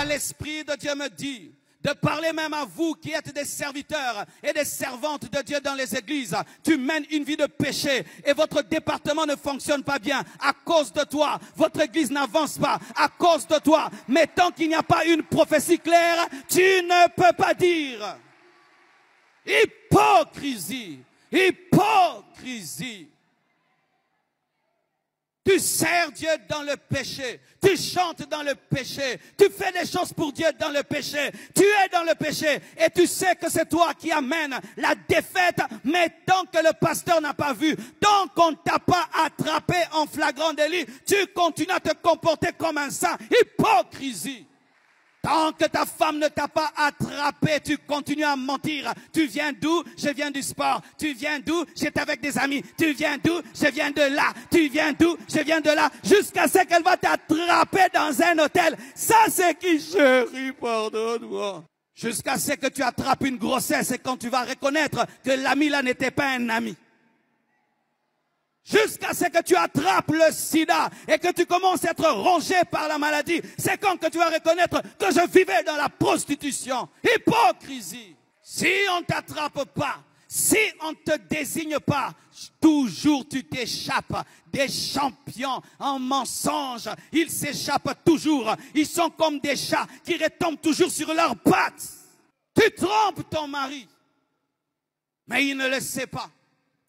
l'Esprit de Dieu me dit de parler même à vous qui êtes des serviteurs et des servantes de Dieu dans les églises. Tu mènes une vie de péché et votre département ne fonctionne pas bien à cause de toi. Votre église n'avance pas à cause de toi. Mais tant qu'il n'y a pas une prophétie claire, tu ne peux pas dire. Hypocrisie, hypocrisie. Tu sers Dieu dans le péché, tu chantes dans le péché, tu fais des choses pour Dieu dans le péché, tu es dans le péché et tu sais que c'est toi qui amènes la défaite, mais tant que le pasteur n'a pas vu, tant qu'on ne t'a pas attrapé en flagrant délit, tu continues à te comporter comme un saint. Hypocrisie. Tant que ta femme ne t'a pas attrapé, tu continues à mentir. Tu viens d'où? Je viens du sport. Tu viens d'où? J'étais avec des amis. Tu viens d'où? Je viens de là. Tu viens d'où? Je viens de là. Jusqu'à ce qu'elle va t'attraper dans un hôtel. Ça, c'est qui, chérie, pardonne-moi. Jusqu'à ce que tu attrapes une grossesse et quand tu vas reconnaître que l'ami là n'était pas un ami. Jusqu'à ce que tu attrapes le sida et que tu commences à être rongé par la maladie. C'est quand que tu vas reconnaître que je vivais dans la prostitution. Hypocrisie. Si on ne t'attrape pas, si on ne te désigne pas, toujours tu t'échappes. Des champions en mensonge, ils s'échappent toujours. Ils sont comme des chats qui retombent toujours sur leurs pattes. Tu trompes ton mari, mais il ne le sait pas.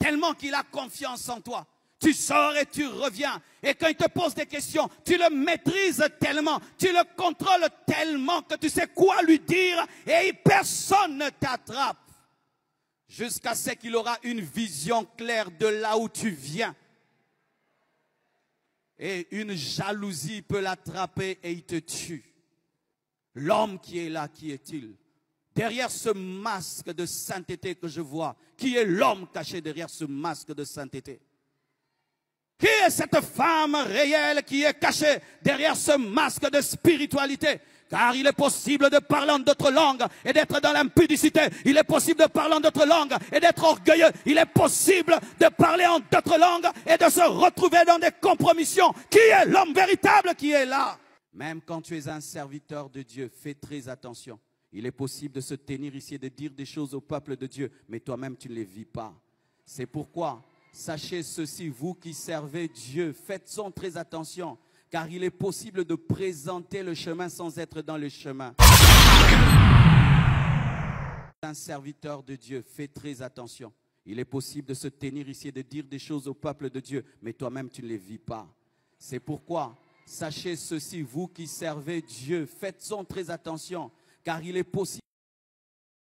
Tellement qu'il a confiance en toi. Tu sors et tu reviens. Et quand il te pose des questions, tu le maîtrises tellement, tu le contrôles tellement que tu sais quoi lui dire et personne ne t'attrape. Jusqu'à ce qu'il aura une vision claire de là où tu viens. Et une jalousie peut l'attraper et il te tue. L'homme qui est là, qui est-il? Derrière ce masque de sainteté que je vois, qui est l'homme caché derrière ce masque de sainteté? Qui est cette femme réelle qui est cachée derrière ce masque de spiritualité? Car il est possible de parler en d'autres langues et d'être dans l'impudicité. Il est possible de parler en d'autres langues et d'être orgueilleux. Il est possible de parler en d'autres langues et de se retrouver dans des compromissions. Qui est l'homme véritable qui est là? Même quand tu es un serviteur de Dieu, fais très attention. Il est possible de se tenir ici et de dire des choses au peuple de Dieu, mais toi-même tu ne les vis pas. C'est pourquoi, sachez ceci, vous qui servez Dieu, faites-en très attention, car il est possible de présenter le chemin sans être dans le chemin. Un serviteur de Dieu, fais très attention. Il est possible de se tenir ici et de dire des choses au peuple de Dieu, mais toi-même tu ne les vis pas. C'est pourquoi, sachez ceci, vous qui servez Dieu, faites-en très attention, car il est possible